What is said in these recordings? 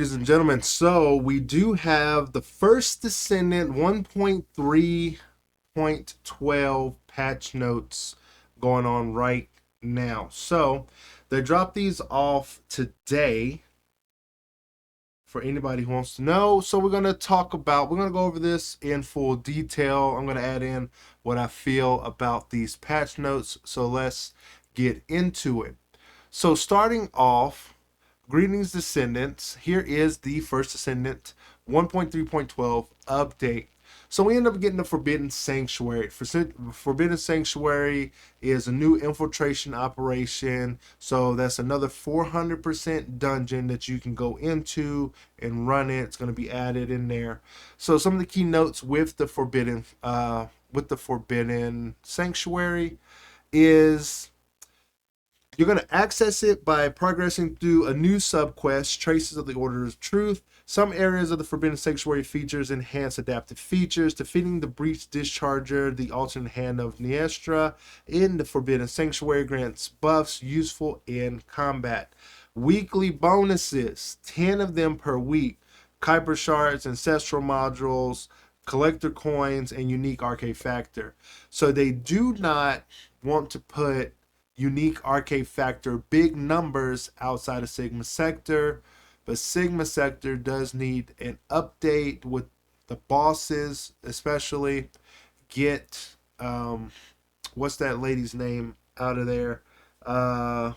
ladies and gentlemen. So we do have the first Descendant 1.3.12 patch notes going on right now. So they dropped these off today for anybody who wants to know. So we're going to go over this in full detail. I'm going to add in what I feel about these patch notes. So let's get into it. So starting off, greetings, Descendants. Here is the first Descendant 1.3.12 update. So we end up getting the Forbidden Sanctuary. Forbidden Sanctuary is a new infiltration operation. So that's another 400% dungeon that you can go into and run it. It's going to be added in there. So some of the key notes with the Forbidden Sanctuary is you're going to access it by progressing through a new subquest, Traces of the Order of Truth. Some areas of the Forbidden Sanctuary features enhanced adaptive features. Defeating the Breach Discharger, the alternate hand of Niestra, in the Forbidden Sanctuary grants buffs useful in combat. Weekly bonuses, 10 of them per week. Kuiper Shards, Ancestral Modules, Collector Coins, and Unique Arcade Factor. So they do not want to put Unique Arcade Factor big numbers outside of Sigma Sector, but Sigma Sector does need an update with the bosses, especially get what's that lady's name out of there? I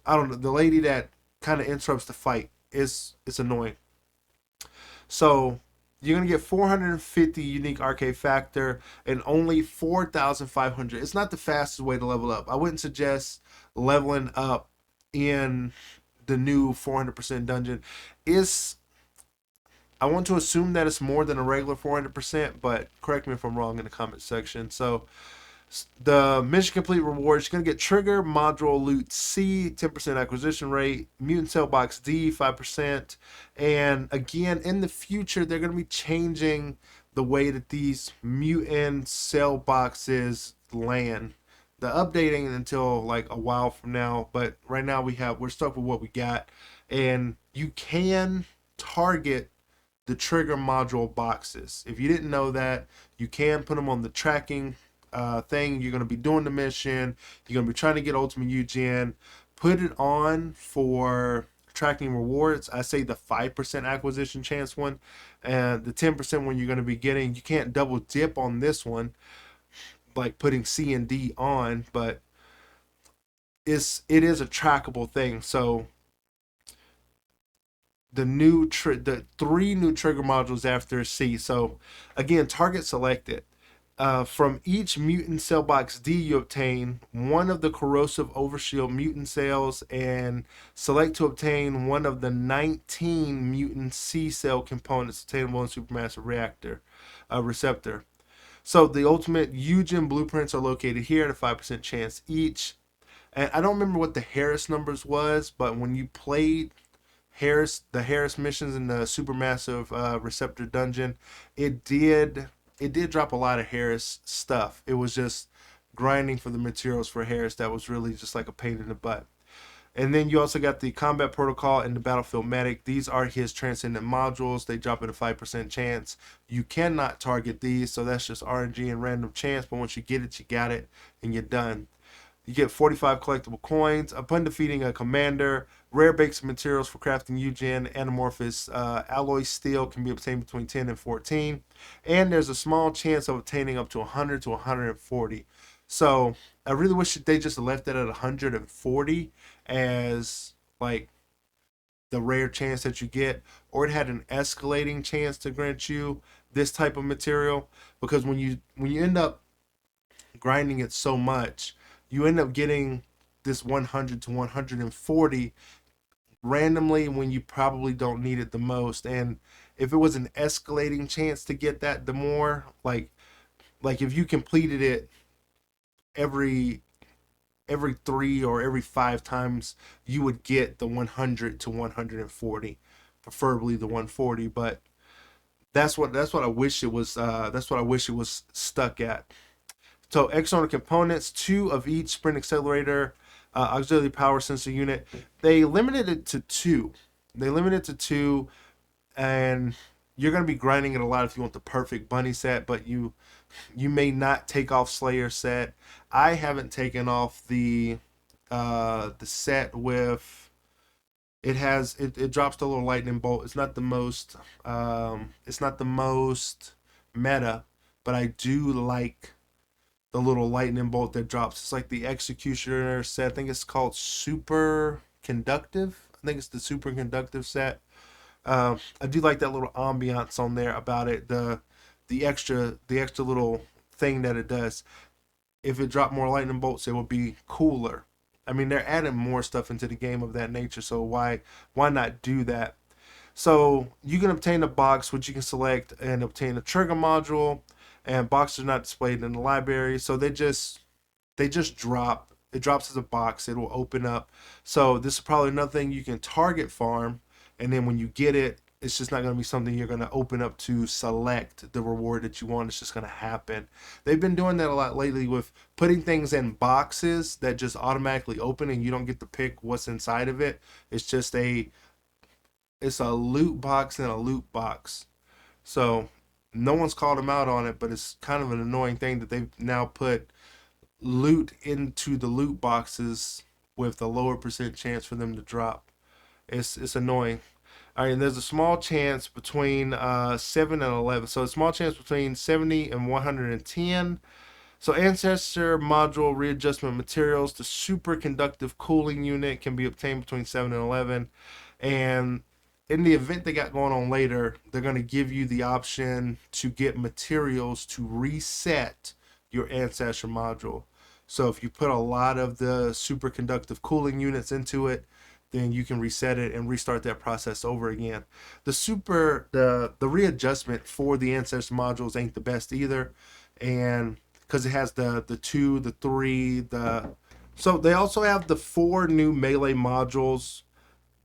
don't know, the lady that kind of interrupts the fight. It's annoying. So you're going to get 450 unique arcade factor and only 4,500. It's not the fastest way to level up. I wouldn't suggest leveling up in the new 400% dungeon. I want to assume that it's more than a regular 400%, but correct me if I'm wrong in the comment section. So the mission complete rewards, you're going to get trigger module loot C, 10% acquisition rate, mutant cell box D, 5%. And again, in the future, they're going to be changing the way that these mutant cell boxes land. The updating until like a while from now, but right now we're stuck with what we got. And you can target the trigger module boxes. If you didn't know that, you can put them on the tracking thing. You're going to be doing the mission, you're going to be trying to get ultimate UGN. Put it on for tracking rewards. I say the 5% acquisition chance one, and the 10% one you're going to be getting. You can't double dip on this one like putting C and D on, but it is a trackable thing. So the three new trigger modules after C. So again, target selected. From each mutant cell box D, you obtain one of the corrosive overshield mutant cells and select to obtain one of the 19 mutant C cell components obtainable in Supermassive Receptor. So the ultimate Eugen blueprints are located here at a 5% chance each. And I don't remember what the Harris numbers was, but when you played the Harris missions in the Supermassive Receptor dungeon, it did drop a lot of Harris stuff. It was just grinding for the materials for Harris that was really just like a pain in the butt. And then you also got the Combat Protocol and the Battlefield Medic. These are his Transcendent modules. They drop at a 5% chance. You cannot target these, so that's just RNG and random chance. But once you get it, you got it, and you're done. You get 45 collectible coins. Upon defeating a commander, rare basic materials for crafting Eugen anamorphous alloy steel can be obtained between 10 and 14. And there's a small chance of obtaining up to 100 to 140. So I really wish that they just left it at 140 as like the rare chance that you get, or it had an escalating chance to grant you this type of material, because when you end up grinding it so much, you end up getting this 100 to 140 randomly when you probably don't need it the most. And if it was an escalating chance to get that, the more like if you completed it every 3 or every 5 times, you would get the 100 to 140, preferably the 140. But that's what I wish it was. That's what I wish it was stuck at. So external components, 2 of each sprint accelerator, auxiliary power sensor unit. They limited it to 2. They limit it to 2, and you're gonna be grinding it a lot if you want the perfect bunny set, but you may not take off Slayer set. I haven't taken off the set with it drops the little lightning bolt. It's not the most meta, but I do like the little lightning bolt that drops. It's like the executioner set. I think it's called super conductive. I think it's the super conductive set. I do like that little ambiance on there about it. The extra little thing that it does. If it dropped more lightning bolts, it would be cooler. I mean, they're adding more stuff into the game of that nature, so why not do that? So you can obtain a box, which you can select and obtain a trigger module, and boxes are not displayed in the library, so they just drop. It drops as a box. It will open up. So this is probably another thing you can target farm, and then when you get it, it's just not going to be something you're going to open up to select the reward that you want. It's just going to happen. They've been doing that a lot lately with putting things in boxes that just automatically open, and you don't get to pick what's inside of it. It's a loot box and a loot box. So no one's called them out on it, but it's kind of an annoying thing that they've now put loot into the loot boxes with a lower percent chance for them to drop. It's annoying. All right, and there's a small chance between 7 and 11. So a small chance between 70 and 110. So Ancestor Module Readjustment Materials, the Superconductive Cooling Unit can be obtained between 7 and 11. And in the event they got going on later, they're going to give you the option to get materials to reset your Ancestor Module. So if you put a lot of the superconductive cooling units into it, then you can reset it and restart that process over again. The readjustment for the Ancestor modules ain't the best either, and because it has the 2, the 3, so they also have the 4 new melee modules,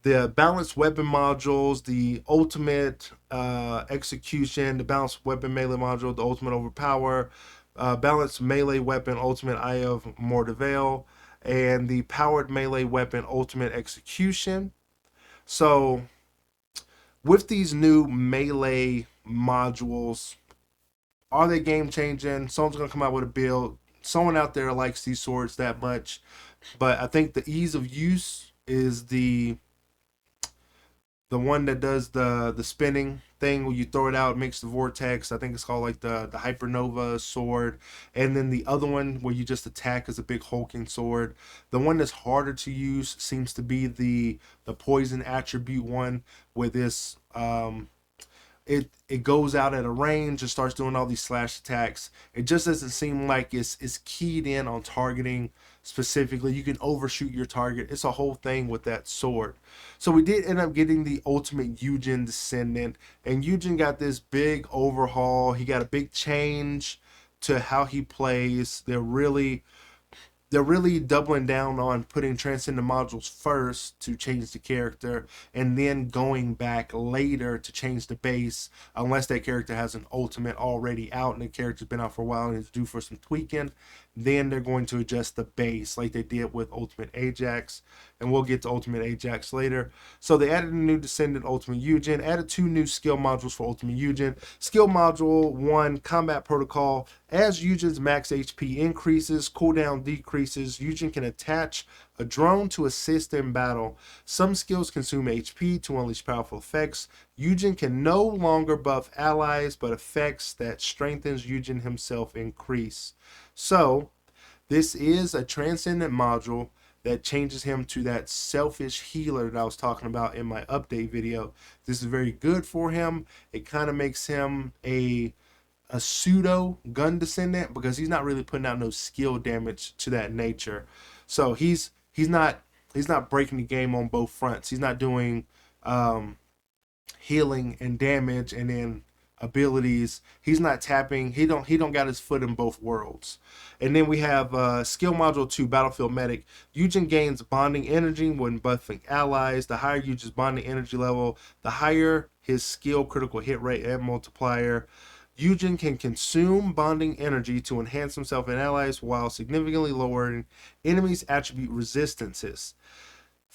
the balanced weapon modules, the ultimate execution, the balanced weapon melee module, the ultimate overpower, balanced melee weapon ultimate Eye of Mordevel, and the powered melee weapon ultimate execution. So with these new melee modules, are they game changing? Someone's gonna come out with a build. Someone out there likes these swords that much, but I think the ease of use is the one that does the spinning thing where you throw it out, it makes the vortex. I think it's called like the Hypernova sword. And then the other one where you just attack is a big hulking sword. The one that's harder to use seems to be the poison attribute one, where this it goes out at a range and starts doing all these slash attacks. It just doesn't seem like it's keyed in on targeting specifically. You can overshoot your target. It's a whole thing with that sword. So we did end up getting the ultimate Eugen Descendant, and Eugen got this big overhaul. He got a big change to how he plays. They're really doubling down on putting transcendent modules first to change the character, and then going back later to change the base, unless that character has an ultimate already out and the character's been out for a while and is due for some tweaking. Then they're going to adjust the base like they did with Ultimate Ajax, and we'll get to Ultimate Ajax later. So they added a new Descendant Ultimate Eugen, added 2 new skill modules for Ultimate Eugen. Skill Module 1, Combat Protocol. As Eugen's max HP increases, cooldown decreases, Eugen can attach a drone to assist in battle. Some skills consume HP to unleash powerful effects. Eugen can no longer buff allies, but effects that strengthens Eugen himself increase. So, this is a transcendent module that changes him to that selfish healer that I was talking about in my update video. This is very good for him. It kind of makes him a pseudo gun descendant because he's not really putting out no skill damage to that nature. So he's not breaking the game on both fronts. He's not doing healing and damage and then abilities. He's not tapping. He don't got his foot in both worlds. And then we have skill module 2, Battlefield Medic. Eugen gains bonding energy when buffing allies. The higher Eugen's bonding energy level, the higher his skill critical hit rate and multiplier. Eugen can consume bonding energy to enhance himself and allies while significantly lowering enemies' attribute resistances.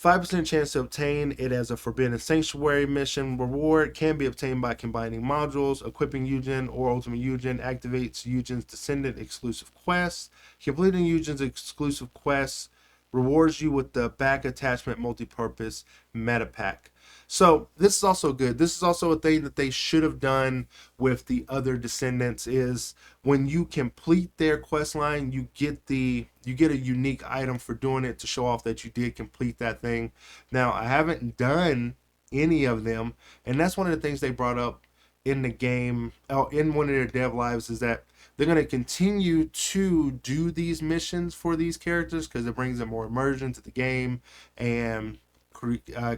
5% chance to obtain it as a Forbidden Sanctuary mission reward. Can be obtained by combining modules. Equipping Eugen or Ultimate Eugen activates Eugen's Descendant exclusive quests. Completing Eugen's exclusive quests rewards you with the back attachment multi-purpose meta pack. So this is also good. This is also a thing that they should have done with the other Descendants, is when you complete their quest line, you get a unique item for doing it to show off that you did complete that thing. Now, I haven't done any of them, and that's one of the things they brought up in the game, in one of their dev lives, is that they're going to continue to do these missions for these characters because it brings them more immersion to the game and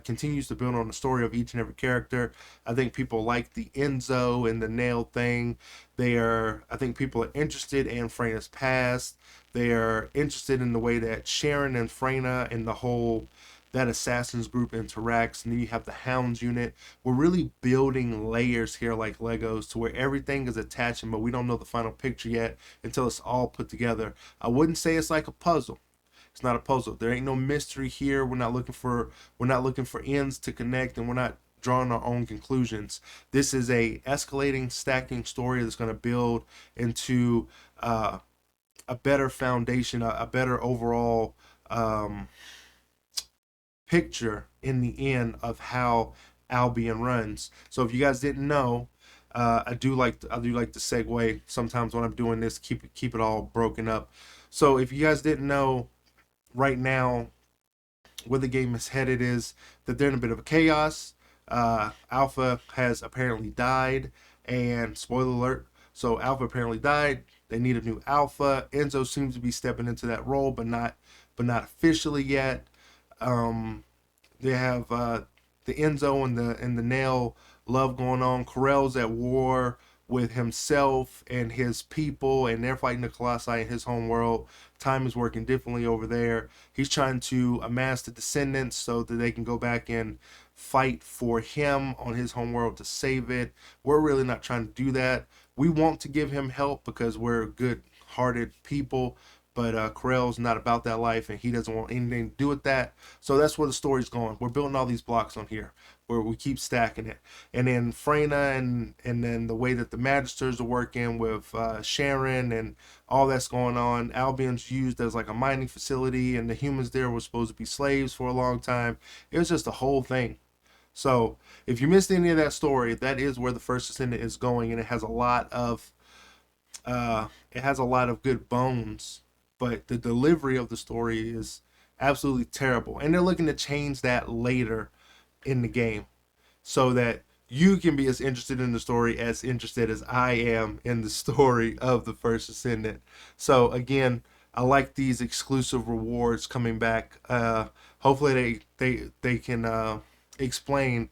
continues to build on the story of each and every character. I think people like the Enzo and the nail thing. I think people are interested in Freyna's past. They are interested in the way that Sharon and Freyna and the whole that assassins group interacts, and then you have the hounds unit. We're really building layers here like Legos to where everything is attaching, but we don't know the final picture yet until it's all put together. I wouldn't say it's like a puzzle. It's not a puzzle. There ain't no mystery here. We're not looking for ends to connect, and we're not drawing our own conclusions. This is a escalating, stacking story that's going to build into a better foundation, a better overall picture in the end of how Albion runs. So if you guys didn't know, I do like to segue sometimes when I'm doing this, keep it all broken up. So if you guys didn't know, right now where the game is headed is that they're in a bit of a chaos. Alpha has apparently died, and spoiler alert, so Alpha apparently died. They need a new Alpha. Enzo seems to be stepping into that role, but not officially yet. They have the Enzo and the Nail love going on. Corell's at war with himself and his people, and they're fighting the Colossi in his home world. Time is working differently over there. He's trying to amass the Descendants so that they can go back and fight for him on his home world to save it. We're really not trying to do that. We want to give him help because we're good-hearted people, but Corell's not about that life, and he doesn't want anything to do with that. So that's where the story's going. We're building all these blocks on here where we keep stacking it. And then Freyna and then the way that the Magisters are working with Sharon and all that's going on. Albion's used as like a mining facility, and the humans there were supposed to be slaves for a long time. It was just a whole thing. So if you missed any of that story, that is where the first Descendant is going, and it has a lot of good bones, but the delivery of the story is absolutely terrible. And they're looking to change that later in the game so that you can be as interested in the story as interested as I am in the story of the first Descendant. So again, I like these exclusive rewards coming back. Hopefully they can explain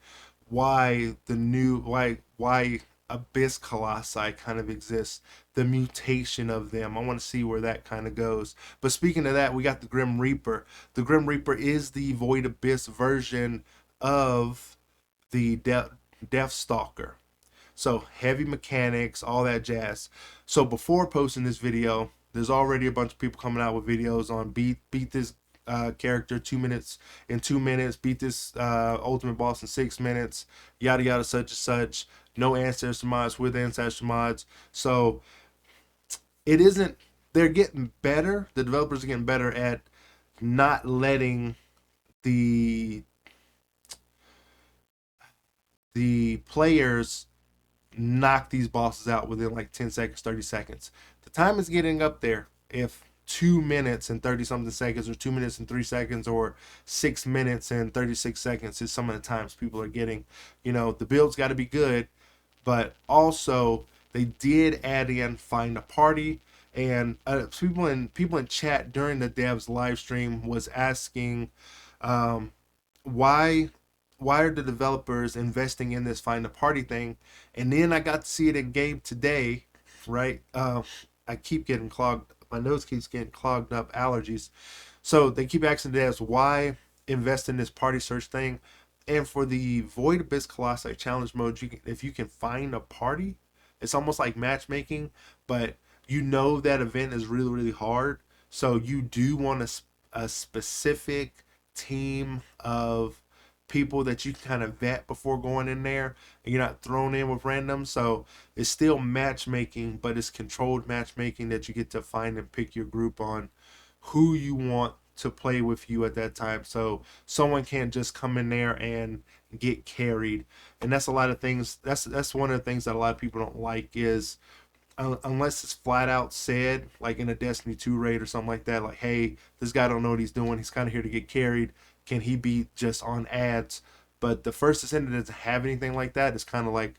why why Abyss Colossi kind of exists, the mutation of them. I want to see where that kind of goes. But speaking of that, we got the Grim Reaper. The Grim Reaper is the Void Abyss version of the Death Stalker. So heavy mechanics, all that jazz. So before posting this video, there's already a bunch of people coming out with videos on beat this character 2 minutes in 2 minutes, beat this ultimate boss in 6 minutes, yada yada, such and such. No ancestor mods with ancestor mods. So it isn't. They're getting better. The developers are getting better at not letting the players knock these bosses out within like 10 seconds, 30 seconds. The time is getting up there. If 2 minutes and 30 something seconds, or 2 minutes and 3 seconds, or 6 minutes and 36 seconds is some of the times people are getting. The build's got to be good, but also they did add in find a party. And people in chat during the devs live stream was asking why are the developers investing in this find a party thing. And then I got to see it in game today, right? I keep getting clogged. My nose keeps getting clogged up, allergies. So they keep asking the devs why invest in this party search thing. And for the Void Abyss Colossi challenge mode, if you can find a party, it's almost like matchmaking, but that event is really, really hard. So you do want a specific team of people that you kind of vet before going in there, and you're not thrown in with random. So it's still matchmaking, but it's controlled matchmaking that you get to find and pick your group on who you want to play with you at that time. So someone can't just come in there and get carried. And that's a lot of things. That's one of the things that a lot of people don't like is unless it's flat out said, like in a Destiny 2 raid or something like that, like, hey, this guy don't know what he's doing. He's kind of here to get carried. Can he be just on ads? But the first Descendant doesn't have anything like that. It's kind of like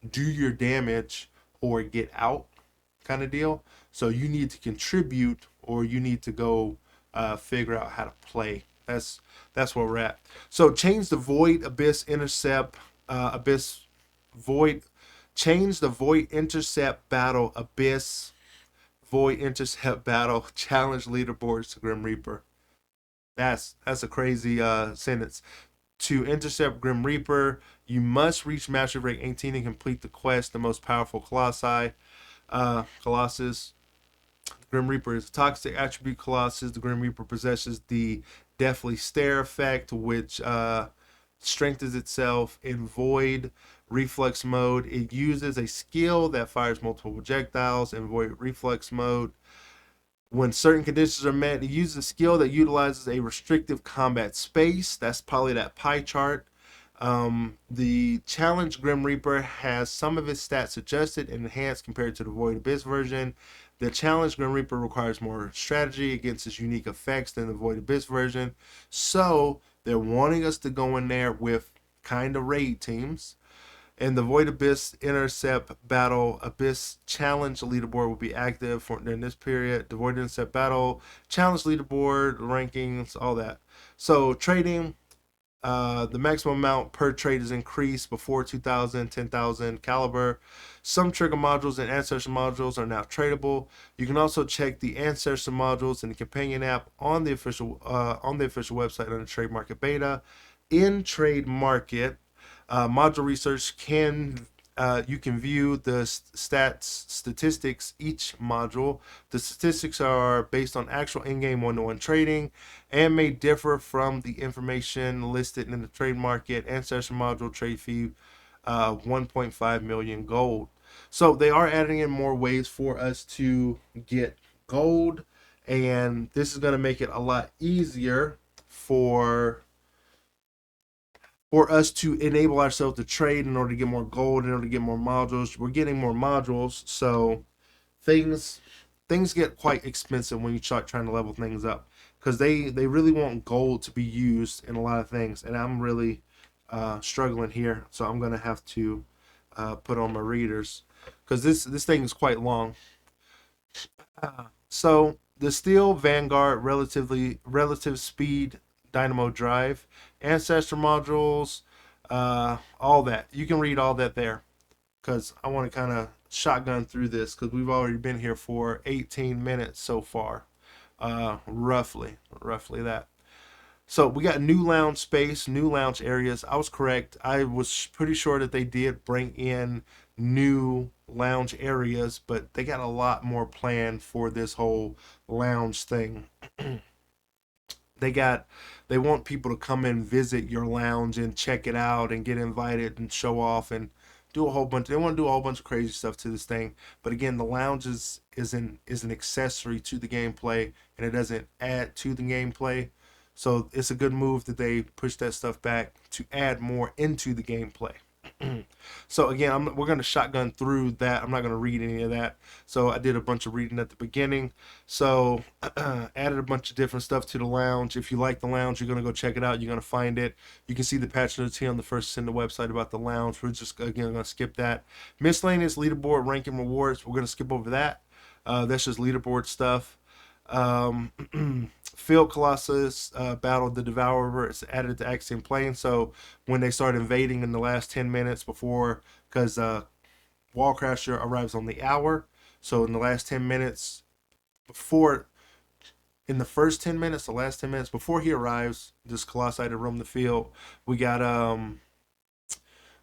do your damage or get out kind of deal. So you need to contribute or you need to go figure out how to play. That's where we're at. So change the void, abyss, intercept, abyss, void. Change the void, intercept, battle, abyss, void, intercept, battle, challenge leaderboards to Grim Reaper. That's a crazy sentence. To intercept Grim Reaper, you must reach mastery rank 18 and complete the quest, the most powerful Colossus. Grim Reaper is a toxic attribute Colossus. The Grim Reaper possesses the Deathly Stare effect, which strengthens itself in Void Reflex mode. It uses a skill that fires multiple projectiles in Void Reflex mode. When certain conditions are met, it uses a skill that utilizes a restrictive combat space. That's probably that pie chart. The Challenge Grim Reaper has some of its stats adjusted and enhanced compared to the Void Abyss version. The Challenge Grim Reaper requires more strategy against its unique effects than the Void Abyss version. So they're wanting us to go in there with kind of raid teams. And the Void Abyss Intercept Battle Abyss Challenge leaderboard will be active during this period. The Void Intercept Battle Challenge leaderboard, rankings, all that. So trading, the maximum amount per trade is increased before 2,000, 10,000 caliber. Some trigger modules and ancestor modules are now tradable. You can also check the ancestor modules in the companion app on the official website under Trade Market Beta. In Trade Market, module research you can view the statistics each module. The statistics are based on actual in-game one-to-one trading and may differ from the information listed in the trade market. Ancestor module trade fee 1.5 million gold. So they are adding in more ways for us to get gold, and this is going to make it a lot easier for us to enable ourselves to trade in order to get more gold, in order to get more modules. We're getting more modules, so things get quite expensive when you start trying to level things up, because they really want gold to be used in a lot of things, and I'm really struggling here, so I'm gonna have to put on my readers because this thing is quite long. So the Steel Vanguard relative speed dynamo drive, ancestor modules, all that. You can read all that there because I want to kind of shotgun through this because we've already been here for 18 minutes so far, roughly that. So we got new lounge space, new lounge areas. I was correct. I was pretty sure that they did bring in new lounge areas, but they got a lot more planned for this whole lounge thing. They want people to come and visit your lounge and check it out and get invited and show off and do a whole bunch. They want to do a whole bunch of crazy stuff to this thing. But again, the lounge is an accessory to the gameplay, and it doesn't add to the gameplay. So it's a good move that they push that stuff back to add more into the gameplay. So again, we're going to shotgun through that. I'm not going to read any of that. So I did a bunch of reading at the beginning. So added a bunch of different stuff to the lounge. If you like the lounge, you're going to go check it out. You're going to find it. You can see the patch notes here on the first Descendant website about the lounge. We're just, again, going to skip that. Miscellaneous leaderboard ranking rewards. We're going to skip over that. That's just leaderboard stuff. Field Colossus battled the Devourer. It's added to Axiom Plane. So when they start invading in the last 10 minutes before, because Wallcrasher arrives on the hour. So in the last 10 minutes before, in the first 10 minutes, the last 10 minutes before he arrives, this Colossi to roam the field. We got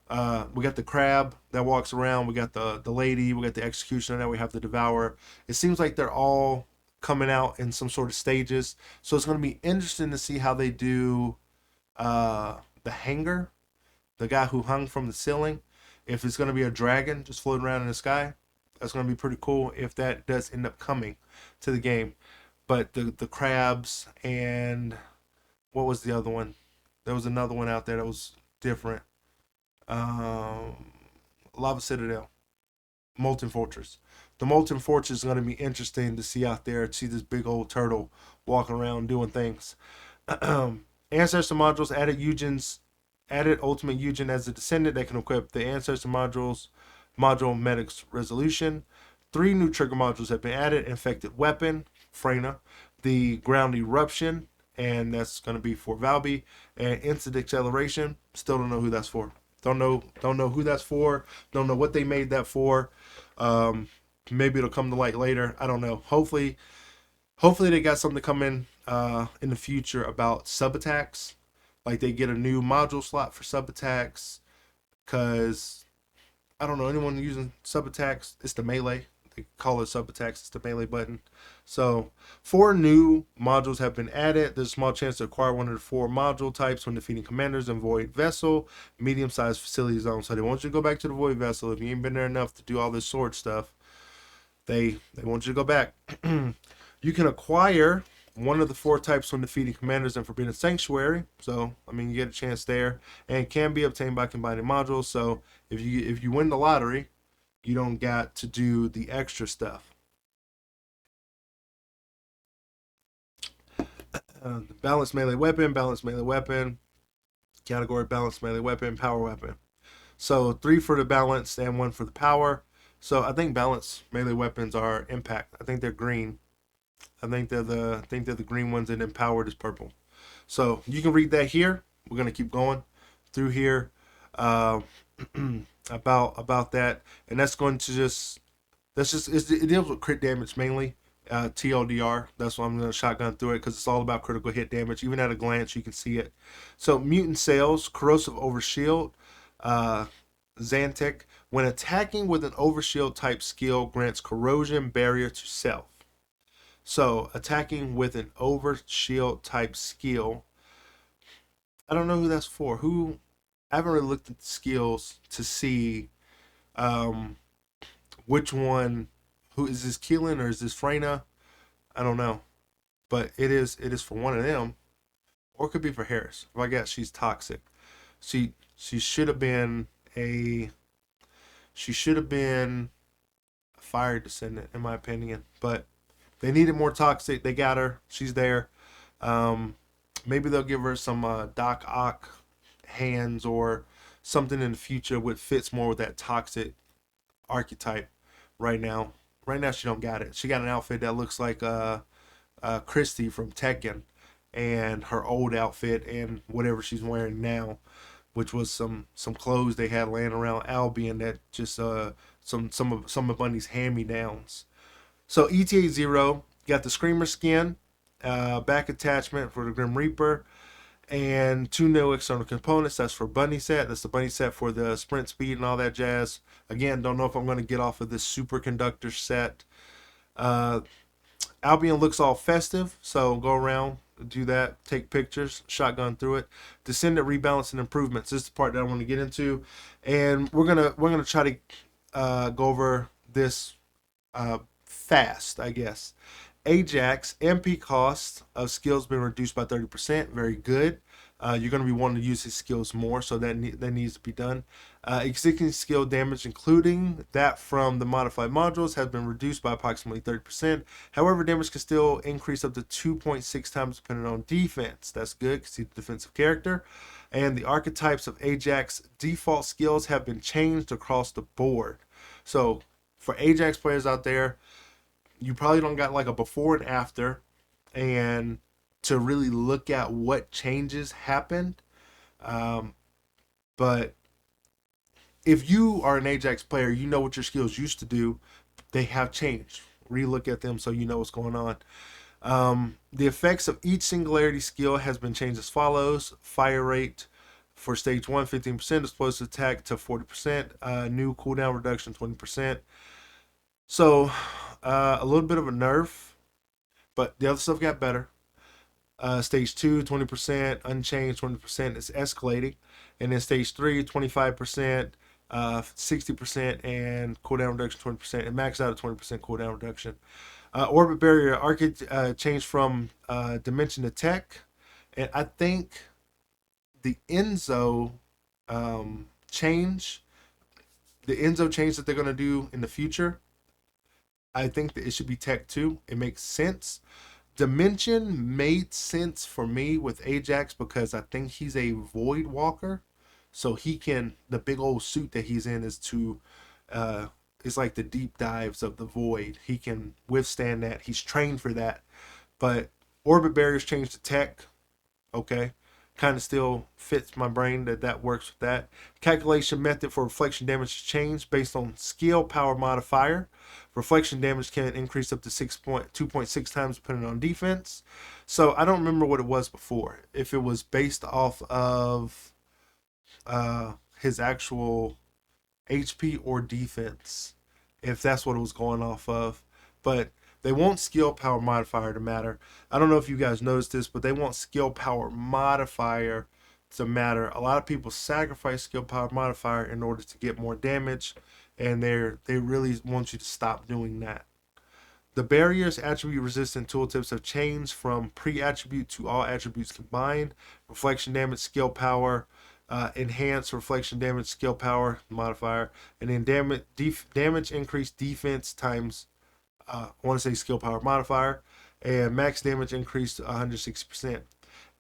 the crab that walks around. We got the lady. We got the executioner. Now we have the Devourer. It seems like they're all coming out in some sort of stages. So it's going to be interesting to see how they do the hanger, the guy who hung from the ceiling. If it's going to be a dragon just floating around in the sky, that's going to be pretty cool if that does end up coming to the game. But the crabs and what was the other one? There was another one out there that was different. Lava Citadel, Molten Fortress. The Molten Fortress is going to be interesting to see out there. To see this big old turtle walking around doing things. Ancestor modules added Ultimate Eugen as a Descendant that can equip the Ancestor module Medic's Resolution. 3 new trigger modules have been added: Infected Weapon, Freyna, the Ground Eruption, and that's going to be for Valby, and Instant Acceleration. Still don't know who that's for. Don't know who that's for. Don't know what they made that for. Maybe it'll come to light later. I don't know. Hopefully they got something coming in the future about sub attacks. Like they get a new module slot for sub attacks. Cause I don't know anyone using sub attacks. It's the melee. They call it sub attacks. It's the melee button. So 4 new modules have been added. There's a small chance to acquire one of the 4 module types when defeating commanders in Void Vessel, medium-sized facility zone. So they want you to go back to the Void Vessel if you ain't been there enough to do all this sword stuff. They want you to go back. You can acquire one of the 4 types when defeating commanders in Forbidden Sanctuary. So I mean, you get a chance there, and it can be obtained by combining modules. So if you win the lottery, you don't got to do the extra stuff. Balanced melee weapon, category balanced melee weapon, power weapon. So 3 for the balance and 1 for the power. So I think balanced melee weapons are impact. I think they're green. I think they're the green ones, and then powered is purple. So you can read that here. We're gonna keep going through here about that, and that's going to it deals with crit damage mainly. TLDR. That's why I'm going to shotgun through it, because it's all about critical hit damage. Even at a glance, you can see it. So mutant sales, corrosive overshield, Xantic. When attacking with an overshield type skill, grants corrosion barrier to self. So attacking with an overshield type skill, I don't know who that's for. I haven't really looked at the skills to see which one. Who is this, Keelan or is this Freyna? I don't know, but it is for one of them, or it could be for Harris. If I guess she's toxic. She should have been a fire descendant in my opinion, but they needed more toxic. They got her. She's there. Maybe they'll give her some Doc Ock hands or something in the future which fits more with that toxic archetype. Right now she don't got it. She got an outfit that looks like Christy from Tekken, and her old outfit and whatever she's wearing now, which was some clothes they had laying around Albion that just some of Bunny's hand-me-downs. So ETA 0 got the Screamer skin, back attachment for the Grim Reaper, and 2 new external components. That's for Bunny set. That's the Bunny set for the sprint speed and all that jazz. Again, don't know if I'm going to get off of this superconductor set. Albion looks all festive, so go around, do that, take pictures, shotgun through it. Descendant rebalance and improvements. This is the part that I want to get into, and we're gonna try to go over this fast, I guess. Ajax MP cost of skills been reduced by 30%. Very good. You're going to be wanting to use his skills more, so that needs to be done. Existing skill damage, including that from the modified modules, has been reduced by approximately 30%. However, damage can still increase up to 2.6 times depending on defense. That's good because he's a defensive character. And the archetypes of Ajax default skills have been changed across the board. So for Ajax players out there, you probably don't got like a before and after, and to really look at what changes happened. But if you are an Ajax player, you know what your skills used to do. They have changed. Relook at them so you know what's going on. The effects of each singularity skill has been changed as follows. Fire rate for stage 1, 15%. Explosive attack to 40%. New cooldown reduction, 20%. So a little bit of a nerf. but the other stuff got better. Stage 2, 20%, unchanged 20%, it's escalating. And then stage 3, 25%, 60%, and cooldown reduction 20%. It maxed out at 20% cooldown reduction. Orbit barrier changed from dimension to tech. And I think the Enzo change, the Enzo change that they're going to do in the future, I think that it should be tech too. It makes sense. Dimension made sense for me with Ajax because I think he's a void walker. So he can, the big old suit that he's in is to, it's like the deep dives of the void. He can withstand that. He's trained for that. But orbit barriers changed to tech. Okay. Kind of still fits my brain that works with that. Calculation method for reflection damage changed based on skill power modifier. Reflection damage can increase up to 2.6 times depending on defense. So I don't remember what it was before. If it was based off of his actual HP or defense, if that's what it was going off of. But they want skill power modifier to matter. I don't know if you guys noticed this, but they want skill power modifier to matter. A lot of people sacrifice skill power modifier in order to get more damage, and they really want you to stop doing that. The barriers attribute resistant tooltips have changed from pre-attribute to all attributes combined. Reflection damage, skill power, enhanced reflection damage, skill power modifier, and then damage increase defense times I want to say skill power modifier, and max damage increased 160%.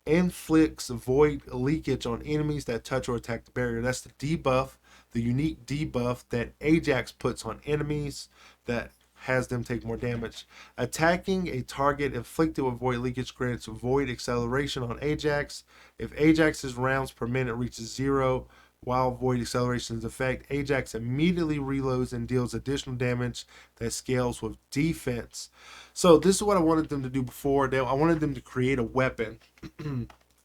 Inflicts void leakage on enemies that touch or attack the barrier. That's the debuff, the unique debuff that Ajax puts on enemies that has them take more damage. Attacking a target inflicted with void leakage grants void acceleration on Ajax. If Ajax's rounds per minute reaches 0, while void acceleration is in effect, Ajax immediately reloads and deals additional damage that scales with defense. So this is what I wanted them to do before. I wanted them to create a weapon.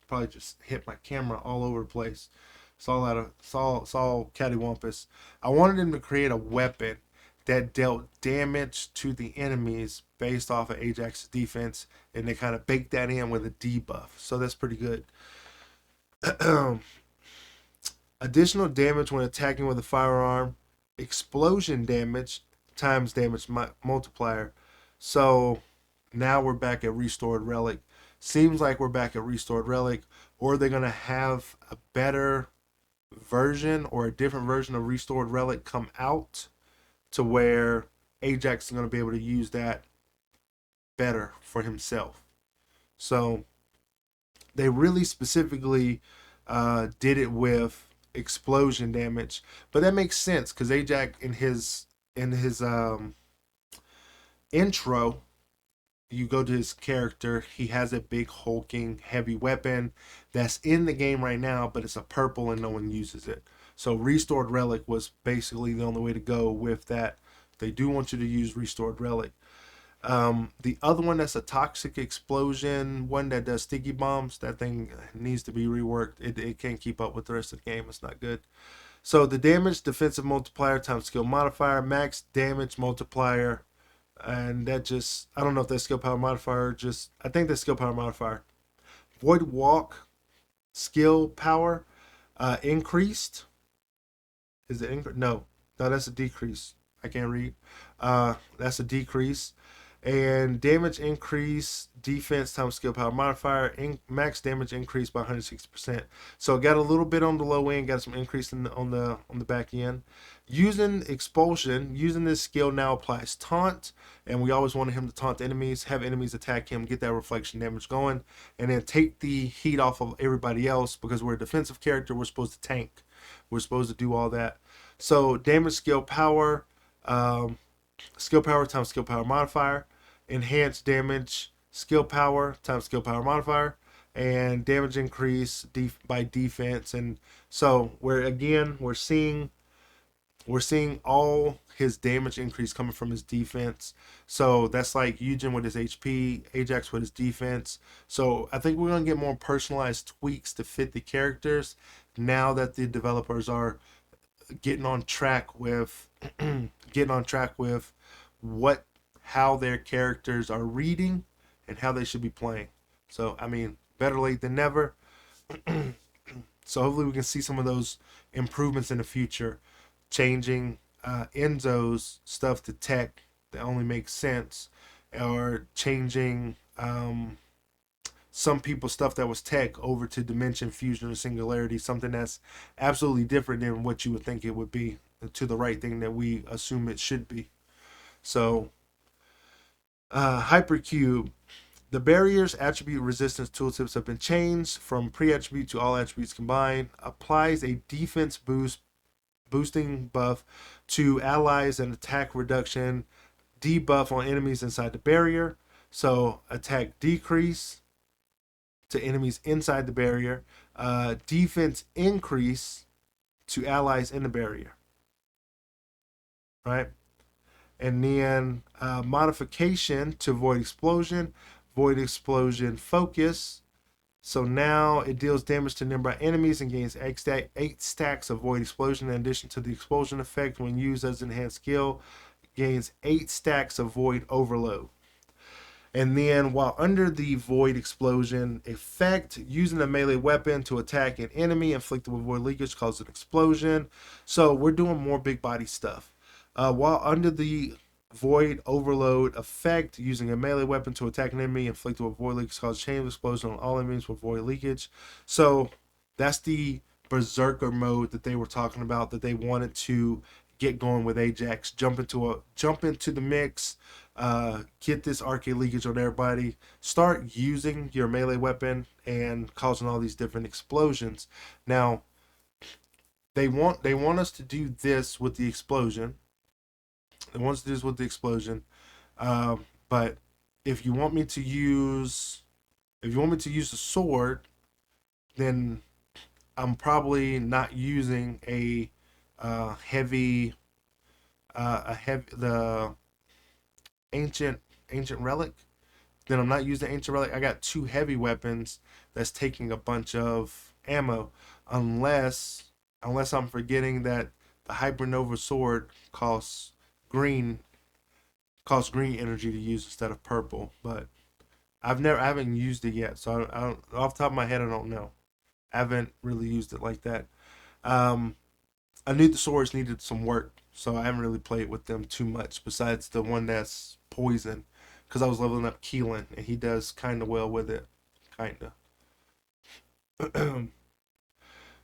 Probably just hit my camera all over the place. It's all cattywampus. I wanted them to create a weapon that dealt damage to the enemies based off of Ajax's defense, and they kind of baked that in with a debuff. So that's pretty good. Additional damage when attacking with a firearm. Explosion damage times damage multiplier. So now we're back at Restored Relic. Seems like we're back at Restored Relic, or they're going to have a better version or a different version of Restored Relic come out to where Ajax is going to be able to use that better for himself. So they really specifically did it with explosion damage, but that makes sense because Ajax in his intro, you go to his character, he has a big hulking heavy weapon that's in the game right now, but it's a purple and no one uses it. So Restored Relic was basically the only way to go with that. They do want you to use Restored Relic. The other one that's a toxic explosion, one that does sticky bombs, that thing needs to be reworked. It can't keep up with the rest of the game. It's not good. So the damage defensive multiplier times skill modifier, max damage multiplier, and that just, I don't know if that's skill power modifier, I think that's skill power modifier. Void walk skill power increased. Is it increase? No, that's a decrease. I can't read. That's a decrease. And damage increase, defense times skill power modifier, max damage increase by 160%. So got a little bit on the low end, got some increase on the back end. Using expulsion, using this skill now applies taunt, and we always wanted him to taunt enemies, have enemies attack him, get that reflection damage going, and then take the heat off of everybody else because we're a defensive character. We're supposed to tank. We're supposed to do all that. So damage skill power times skill power modifier. Enhanced damage skill power times skill power modifier, and damage increase by defense. And so we're seeing all his damage increase coming from his defense. So that's like Eugen with his HP, Ajax with his defense. So I think we're gonna get more personalized tweaks to fit the characters now that the developers are getting on track with how their characters are reading and how they should be playing. So, I mean, better late than never. So hopefully we can see some of those improvements in the future, changing Enzo's stuff to tech that only makes sense, or changing some people's stuff that was tech over to dimension, fusion, or singularity, something that's absolutely different than what you would think it would be, to the right thing that we assume it should be. So, Hypercube. The barriers, attribute, resistance tooltips have been changed from pre-attribute to all attributes combined. Applies a defense boosting buff to allies and attack reduction. Debuff on enemies inside the barrier. So attack decrease to enemies inside the barrier. Defense increase to allies in the barrier. Right? And then modification to void explosion. Void explosion focus. So now it deals damage to nearby enemies and gains 8 stacks of void explosion. In addition to the explosion effect, when used as an enhanced skill, gains 8 stacks of void overload. And then while under the void explosion effect, using a melee weapon to attack an enemy inflicted with void leakage causes an explosion. So we're doing more big body stuff. While under the void overload effect, using a melee weapon to attack an enemy inflicted with void leakage causes chain of explosion on all enemies with void leakage. So that's the berserker mode that they were talking about, that they wanted to get going with Ajax. Jump into the mix, get this arcade leakage on everybody, start using your melee weapon and causing all these different explosions. Now they want us to do this with the explosion. They want us to do this with the explosion. But if you want me to use the sword, then I'm probably not using the ancient relic. Then I'm not using the ancient relic. I got 2 heavy weapons that's taking a bunch of ammo, unless I'm forgetting that the Hypernova sword costs green energy to use instead of purple. But I haven't used it yet, so I don't, off the top of my head, I don't know. I haven't really used it like that. I knew the swords needed some work, so I haven't really played with them too much, besides the one that's poison, because I was leveling up Keelan, and he does kind of well with it. Kind of.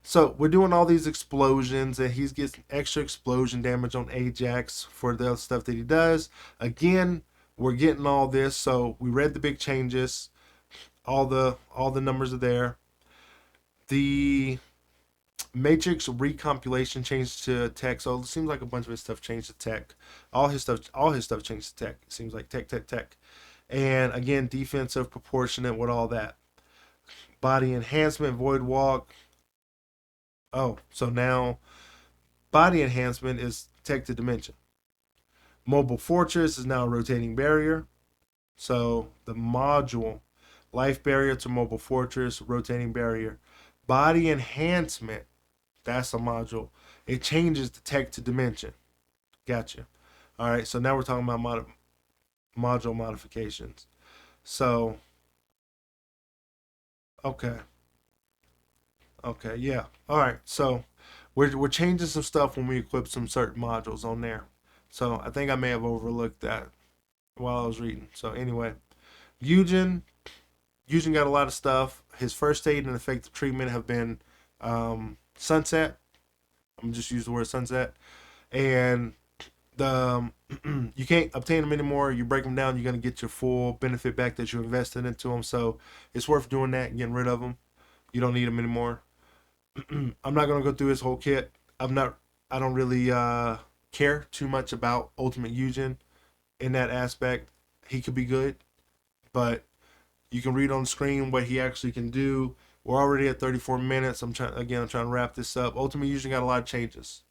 So we're doing all these explosions, and he's getting extra explosion damage on Ajax for the stuff that he does. Again, we're getting all this, so we read the big changes. All the numbers are there. The Matrix recompilation changed to tech, so it seems like a bunch of his stuff changed to tech. All his stuff changed to tech. It seems like tech. And again, defensive, proportionate with all that. Body enhancement, void walk. Oh, so now body enhancement is tech to dimension. Mobile fortress is now a rotating barrier. So the module, life barrier to mobile fortress, rotating barrier. Body enhancement, that's a module. It changes the tech to dimension. Gotcha. All right, so now we're talking about module modifications. So, okay, yeah. All right, so we're changing some stuff when we equip some certain modules on there. So I think I may have overlooked that while I was reading. So anyway, Eugen got a lot of stuff. His first aid and effective treatment have been sunset. I'm just use the word sunset. And the you can't obtain them anymore. You break them down, you're gonna get your full benefit back that you invested into them. So it's worth doing that and getting rid of them. You don't need them anymore. I'm not gonna go through his whole kit. I don't really care too much about Ultimate Eugen in that aspect. He could be good, but you can read on the screen what he actually can do. We're already at 34 minutes. I'm trying to wrap this up. Ultimate Eugen got a lot of changes.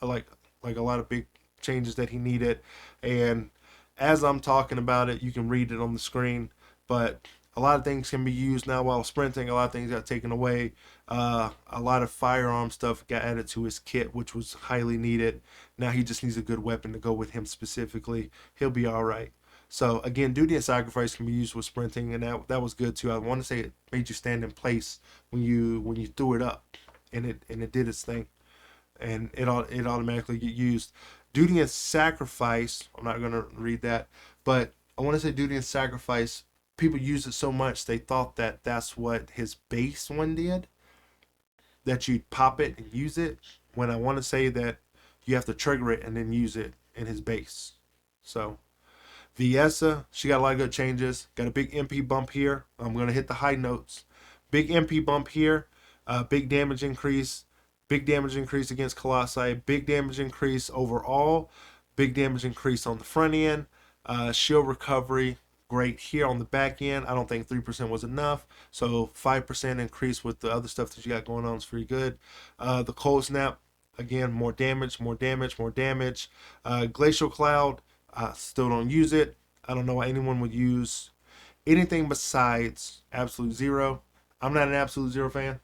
I like a lot of big changes that he needed. And as I'm talking about it, you can read it on the screen. But a lot of things can be used now while sprinting. A lot of things got taken away. A lot of firearm stuff got added to his kit, which was highly needed. Now he just needs a good weapon to go with him specifically. He'll be all right. So again, duty and sacrifice can be used with sprinting, and that was good too. I want to say it made you stand in place when you threw it up, and it did its thing, and it automatically get used. Duty and sacrifice. I'm not gonna read that, but I want to say duty and sacrifice. People use it so much they thought that that's what his base one did. That you'd pop it and use it. When I want to say that you have to trigger it and then use it in his base. So Viessa, she got a lot of good changes. Got a big MP bump here. I'm going to hit the high notes. Big MP bump here. Big damage increase. Big damage increase against Colossi. Big damage increase overall. Big damage increase on the front end. Shield recovery. Great here on the back end. I don't think 3% was enough. So 5% increase with the other stuff that you got going on is pretty good. The cold snap. Again, more damage, more damage, more damage. Glacial Cloud. I still don't use it. I don't know why anyone would use anything besides Absolute Zero. I'm not an Absolute Zero fan.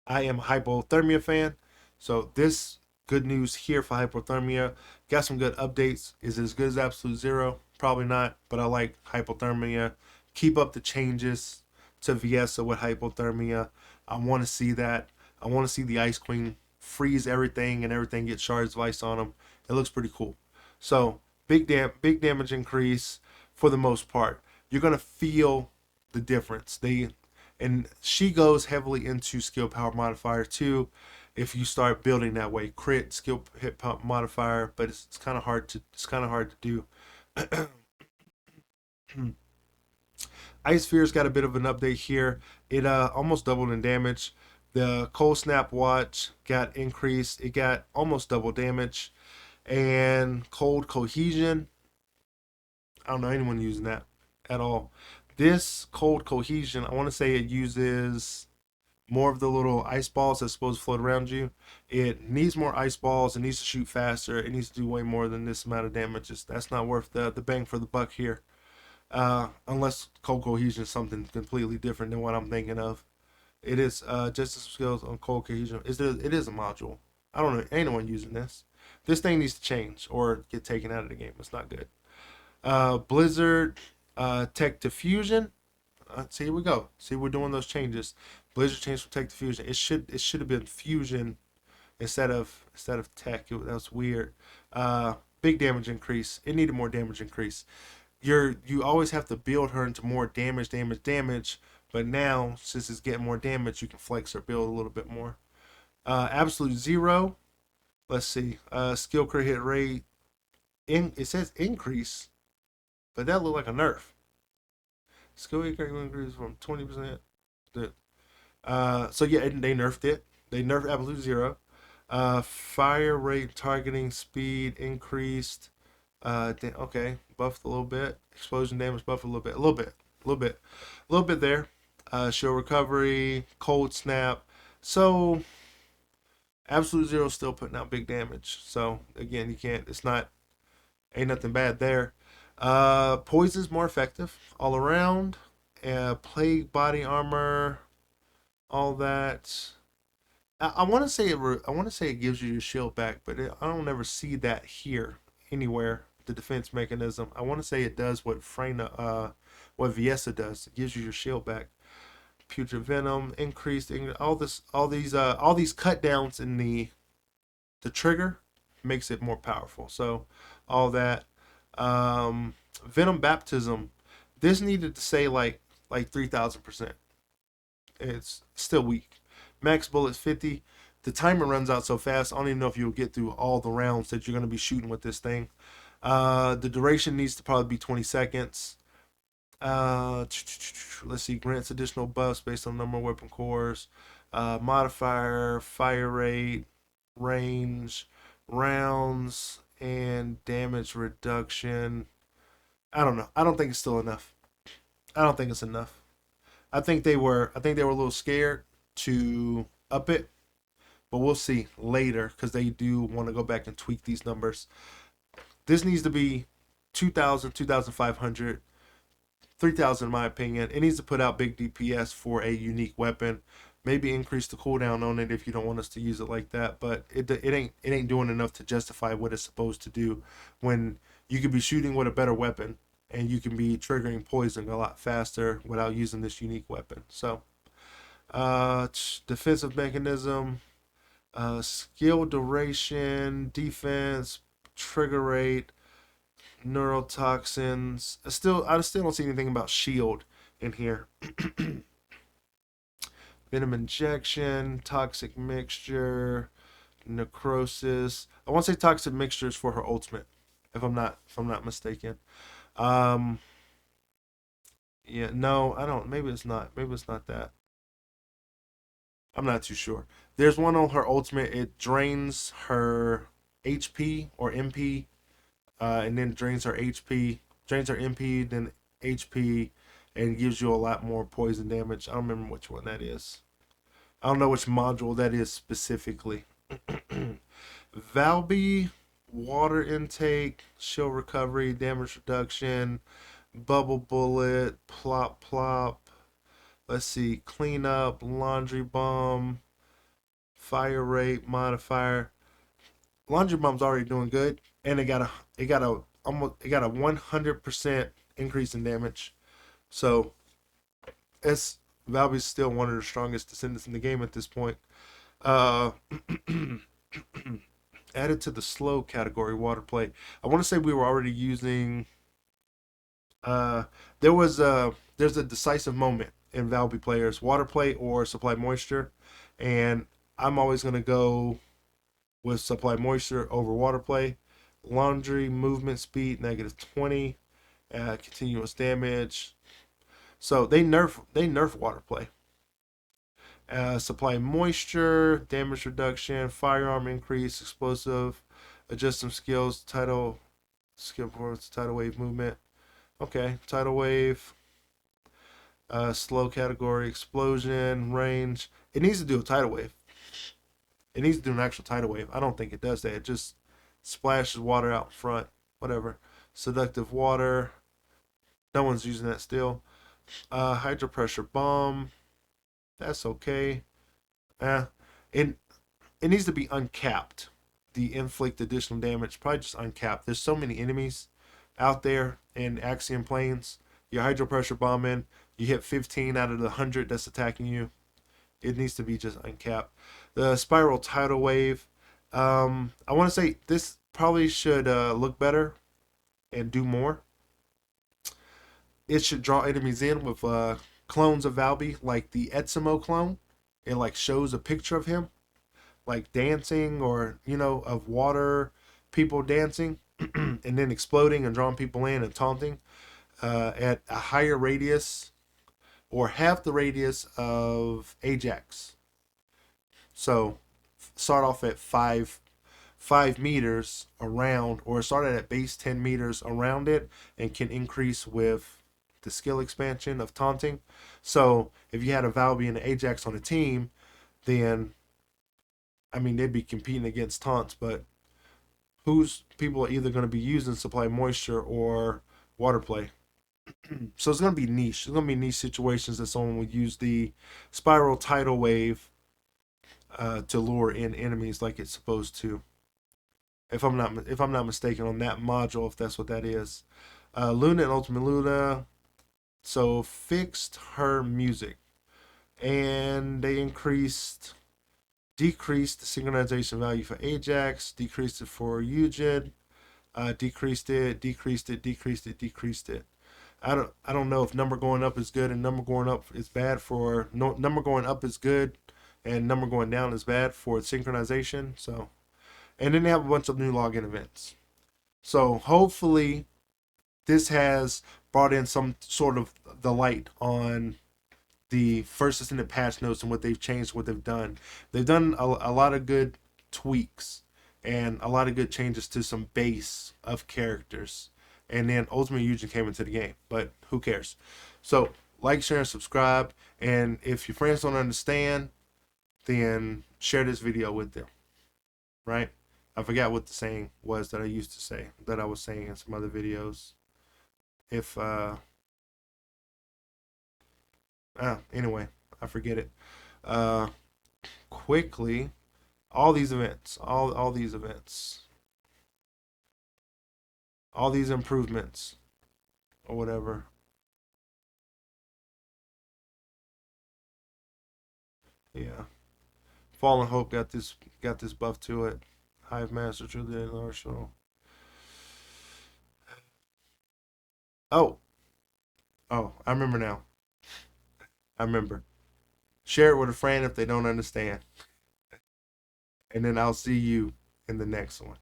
I am a Hypothermia fan. So this good news here for Hypothermia. Got some good updates. Is it as good as Absolute Zero? Probably not, but I like Hypothermia. Keep up the changes to Viessa with Hypothermia. I want to see that. I want to see the Ice Queen freeze everything and everything get shards of ice on them. It looks pretty cool. So big damage increase for the most part. You're gonna feel the difference. And she goes heavily into skill power modifier too. If you start building that way, crit skill hit pump modifier, but it's kind of hard to do. Ice Sphere's got a bit of an update here. It almost doubled in damage. The Cold Snap Watch got increased. It got almost double damage. And Cold Cohesion, I don't know anyone using that at all. This Cold Cohesion, I want to say it uses more of the little ice balls that's supposed to float around you. It needs more ice balls. It needs to shoot faster. It needs to do way more than this amount of damage. That's not worth the bang for the buck here. Unless Cold Cohesion is something completely different than what I'm thinking of. It is Justice Skills on Cold Cohesion. It is a module. I don't know. Ain't no one using this. This thing needs to change or get taken out of the game. It's not good. Blizzard Tech Diffusion. See, here we go. See, we're doing those changes. Blizzard changed from Tech to Fusion. It should have been Fusion instead of Tech. That was weird. Big damage increase. It needed more damage increase. You always have to build her into more damage. But now, since it's getting more damage, you can flex her build a little bit more. Absolute Zero. Let's see. Skill crit hit rate. It says increase, but that looked like a nerf. Skill crit increase from 20%. So yeah, they nerfed it. They nerfed Absolute Zero. Fire rate targeting speed increased. Okay, buffed a little bit. Explosion damage buffed a little bit there. Show recovery, cold snap. So Absolute Zero still putting out big damage. So again, you can't. Ain't nothing bad there. Poison's more effective all around. Plague body armor, all that. I want to say it gives you your shield back, but I don't ever see that here anywhere. The defense mechanism. I want to say it does what what Viessa does. It gives you your shield back. Putrid venom increased. All these cut downs in the trigger makes it more powerful. So all that. Venom baptism. This needed to say like 3,000%. It's still weak. Max bullets 50. The timer runs out so fast. I don't even know if you'll get through all the rounds that you're going to be shooting with this thing. The duration needs to probably be 20 seconds. Let's see. Grants additional buffs based on number of weapon cores. Modifier, fire rate, range, rounds, and damage reduction. I don't know. I don't think it's still enough. I don't think it's enough. I think they were a little scared to up it, but we'll see later because they do want to go back and tweak these numbers. This needs to be 2,000, 2,500, 3,000 in my opinion. It needs to put out big DPS for a unique weapon. Maybe increase the cooldown on it if you don't want us to use it like that, but it ain't doing enough to justify what it's supposed to do when you could be shooting with a better weapon and you can be triggering poison a lot faster without using this unique weapon. So, defensive mechanism, skill duration, defense, trigger rate, neurotoxins. I still don't see anything about shield in here. Venom injection, toxic mixture, necrosis. I want to say toxic mixture is for her ultimate, if I'm not mistaken. Um, yeah, no, I don't. Maybe it's not. Maybe it's not that. I'm not too sure. There's one on her ultimate. It drains her HP or MP, and then drains her HP, drains her MP, then HP, and gives you a lot more poison damage. I don't remember which one that is. I don't know which module that is specifically. Valby, water intake, shield recovery, damage reduction, bubble bullet, plop plop. Let's see, cleanup, laundry bomb, fire rate modifier. Laundry bomb's already doing good, and it got a 100% increase in damage. So it's Valby's still one of the strongest descendants in the game at this point. Uh, added to the slow category, water play. I want to say we were already using. Uh, there's a decisive moment in Valby players, water play or supply moisture, and I'm always gonna go with supply moisture over water play. Laundry movement speed -20, continuous damage. So they nerf water play. Supply moisture, damage reduction, firearm increase, explosive, adjust some skills, tidal skill points, tidal wave movement. Okay, tidal wave, slow category, explosion, range. It needs to do a tidal wave. It needs to do an actual tidal wave. I don't think it does that. It just splashes water out front. Whatever. Seductive water. No one's using that still. Hydro pressure bomb. That's okay. Eh, it it needs to be uncapped. The inflict additional damage, probably just uncapped. There's so many enemies out there in Axiom Plains. Your hydro pressure bomb in, you hit 15 out of the 100 that's attacking you. It needs to be just uncapped. The spiral tidal wave. I want to say this probably should look better and do more. It should draw enemies in with clones of Valby, like the Etsimo clone. It like shows a picture of him, like dancing or of water people dancing, and then exploding and drawing people in and taunting at a higher radius or half the radius of Ajax. So start off at 5 meters around, or start at base 10 meters around it, and can increase with the skill expansion of taunting. So if you had a Valby and an Ajax on a team, then I mean they'd be competing against taunts, but whose people are either going to be using supply moisture or water play. So it's going to be niche. It's going to be niche situations that someone would use the spiral tidal wave to lure in enemies like it's supposed to. If I'm not mistaken on that module, if that's what that is. Luna and Ultimate Luna. So fixed her music, and they decreased the synchronization value for Ajax, decreased it for Eugen, decreased it, decreased it, decreased it, decreased it. I don't know if number going up is good and number going up is bad for no number going up is good and number going down is bad for synchronization. So, and then they have a bunch of new login events. So hopefully this has brought in some sort of the light on the first Descendant patch notes and what they've changed, what they've done. They've done a lot of good tweaks and a lot of good changes to some base of characters. And then Ultimate Eugen came into the game, but who cares? So like, share, and subscribe. And if your friends don't understand, then share this video with them. Right? I forgot what the saying was that I used to say, that I was saying in some other videos. If anyway, I forget it. Quickly, all these events, all these events, all these improvements. or whatever. Yeah. Fallen Hope got this buff to it. Hive Master to the Arsenal. Oh, I remember now. I remember. Share it with a friend if they don't understand. And then I'll see you in the next one.